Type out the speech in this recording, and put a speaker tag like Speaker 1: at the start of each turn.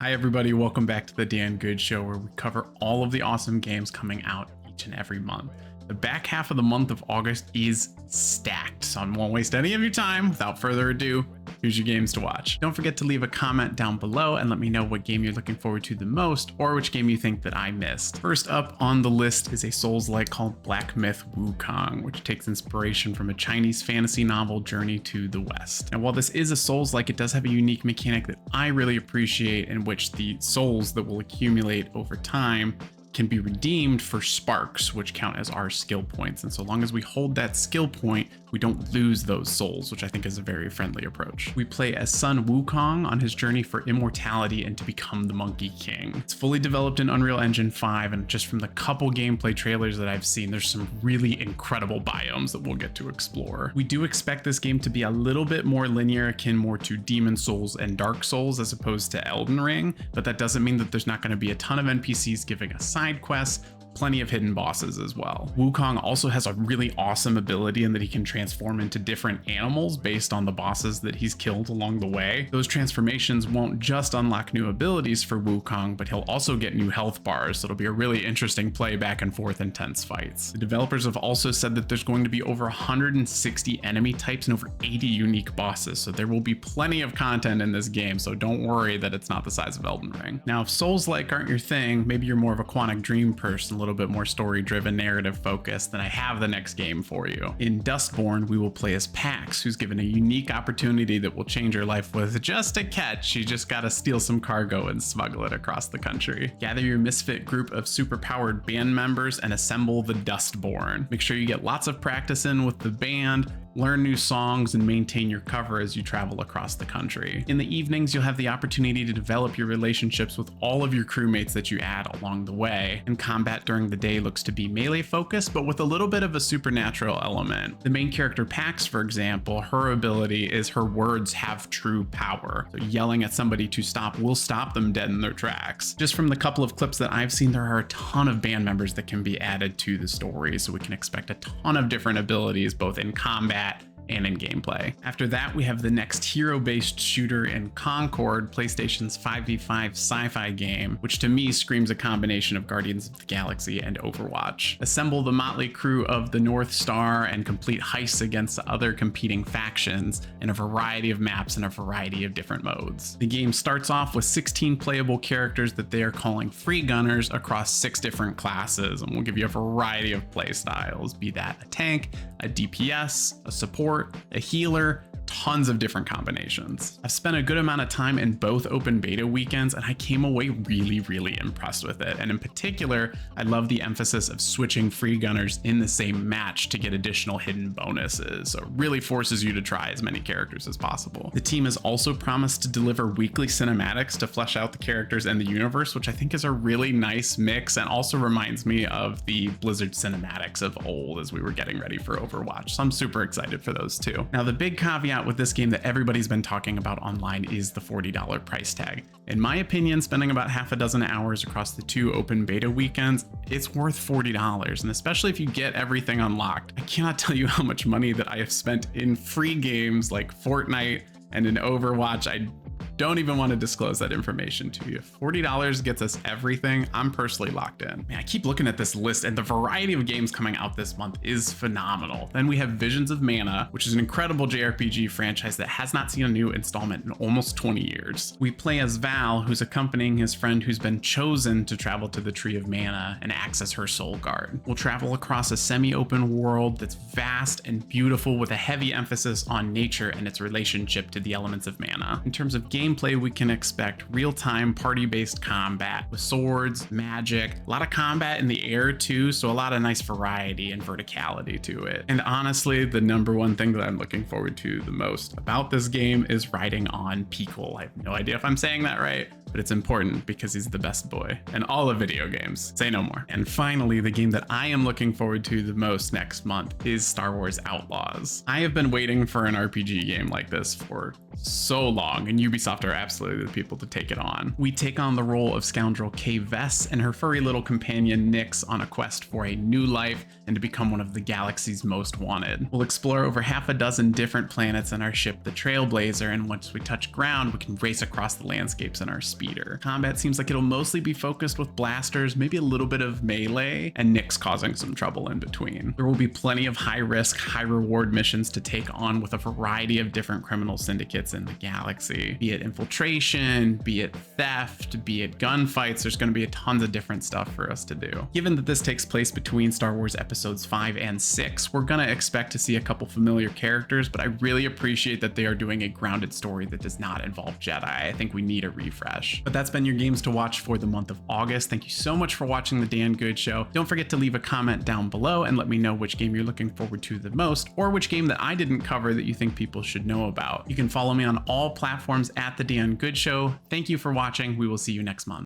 Speaker 1: Hi everybody, welcome back to the Dan Good Show, where we cover all of the awesome games coming out each and every month. The back half of the month of August is stacked, so I won't waste any of your time. Without further ado, here's your games to watch. Don't forget to leave a comment down below and let me know what game you're looking forward to the most, or which game you think that I missed. First up on the list is a Souls-like called Black Myth: Wukong, which takes inspiration from a Chinese fantasy novel, Journey to the West. And while this is a Souls-like, it does have a unique mechanic that I really appreciate, in which the souls that will accumulate over time can be redeemed for sparks, which count as our skill points. And so long as we hold that skill point, we don't lose those souls, which I think is a very friendly approach. We play as son Wukong on his journey for immortality and to become the Monkey King. It's fully developed in Unreal Engine 5, and just from the couple gameplay trailers that I've seen, there's some really incredible biomes that we'll get to explore. We do expect this game to be a little bit more linear, akin more to Demon Souls and Dark Souls as opposed to Elden Ring, but that doesn't mean that there's not going to be a ton of NPCs giving us side quests, plenty of hidden bosses as well. Wukong also has a really awesome ability in that he can transform into different animals based on the bosses that he's killed along the way. Those transformations won't just unlock new abilities for Wukong, but he'll also get new health bars, so it'll be a really interesting play back and forth intense fights. The developers have also said that there's going to be over 160 enemy types and over 80 unique bosses, so there will be plenty of content in this game, so don't worry that it's not the size of Elden Ring. Now, if Souls-like aren't your thing, maybe you're more of a Quantic Dream person, a little bit more story-driven, narrative focused, then I have the next game for you. In Dustborn, we will play as Pax, who's given a unique opportunity that will change your life with just a catch. You just gotta steal some cargo and smuggle it across the country. Gather your misfit group of superpowered band members and assemble the Dustborn. Make sure you get lots of practice in with the band, learn new songs, and maintain your cover as you travel across the country. In the evenings, you'll have the opportunity to develop your relationships with all of your crewmates that you add along the way, and combat during the day looks to be melee focused, but with a little bit of a supernatural element. The main character Pax, for example, her ability is her words have true power. So yelling at somebody to stop will stop them dead in their tracks. Just from the couple of clips that I've seen, there are a ton of band members that can be added to the story, so we can expect a ton of different abilities, both in combat and in gameplay. After that, we have the next hero-based shooter in Concord, PlayStation's 5v5 sci-fi game, which to me screams a combination of Guardians of the Galaxy and Overwatch. Assemble the motley crew of the North Star and complete heists against other competing factions in a variety of maps and a variety of different modes. The game starts off with 16 playable characters that they are calling free gunners across 6 different classes, and we'll give you a variety of play styles, be that a tank, a DPS, a support, a healer, tons of different combinations. I've spent a good amount of time in both open beta weekends, and I came away really impressed with it. And in particular, I love the emphasis of switching free gunners in the same match to get additional hidden bonuses. So it really forces you to try as many characters as possible. The team has also promised to deliver weekly cinematics to flesh out the characters and the universe, which I think is a really nice mix, and also reminds me of the Blizzard cinematics of old as we were getting ready for Overwatch. So I'm super excited for those too. Now, the big caveat with this game that everybody's been talking about online is the $40 price tag. In my opinion, spending about half a dozen hours across the 2 open beta weekends, it's worth $40, and especially if you get everything unlocked. I cannot tell you how much money that I have spent in free games like Fortnite and in Overwatch. I don't even want to disclose that information to you. $40 gets us everything. I'm personally locked in. Man, I keep looking at this list, and the variety of games coming out this month is phenomenal. Then we have Visions of Mana, which is an incredible JRPG franchise that has not seen a new installment in almost 20 years. We play as Val, who's accompanying his friend who's been chosen to travel to the Tree of Mana and access her soul guard. We'll travel across a semi-open world that's vast and beautiful, with a heavy emphasis on nature and its relationship to the elements of mana. In terms of gameplay, we can expect real-time party-based combat with swords, magic, a lot of combat in the air too, so a lot of nice variety and verticality to it. And honestly, the number one thing that I'm looking forward to the most about this game is riding on Pickle. I have no idea if I'm saying that right, but it's important because he's the best boy in all of video games. Say no more. And finally, the game that I am looking forward to the most next month is Star Wars Outlaws. I have been waiting for an RPG game like this for so long, and Ubisoft are absolutely the people to take it on. We take on the role of scoundrel Kay Vess and her furry little companion Nyx on a quest for a new life and to become one of the galaxy's most wanted. We'll explore over half a dozen different planets in our ship, the Trailblazer, and once we touch ground, we can race across the landscapes in our speeder. Combat seems like it'll mostly be focused with blasters, maybe a little bit of melee, and Nyx causing some trouble in between. There will be plenty of high risk, high reward missions to take on with a variety of different criminal syndicates in the galaxy. Be it infiltration, be it theft, be it gunfights, there's going to be tons of different stuff for us to do. Given that this takes place between Star Wars episodes 5 and 6, we're going to expect to see a couple familiar characters, but I really appreciate that they are doing a grounded story that does not involve Jedi. I think we need a refresh. But that's been your games to watch for the month of August. Thank you so much for watching the Dan Good Show. Don't forget to leave a comment down below and let me know which game you're looking forward to the most, or which game that I didn't cover that you think people should know about. You can follow me on all platforms at the Dan Good Show. Thank you for watching. We will see you next month.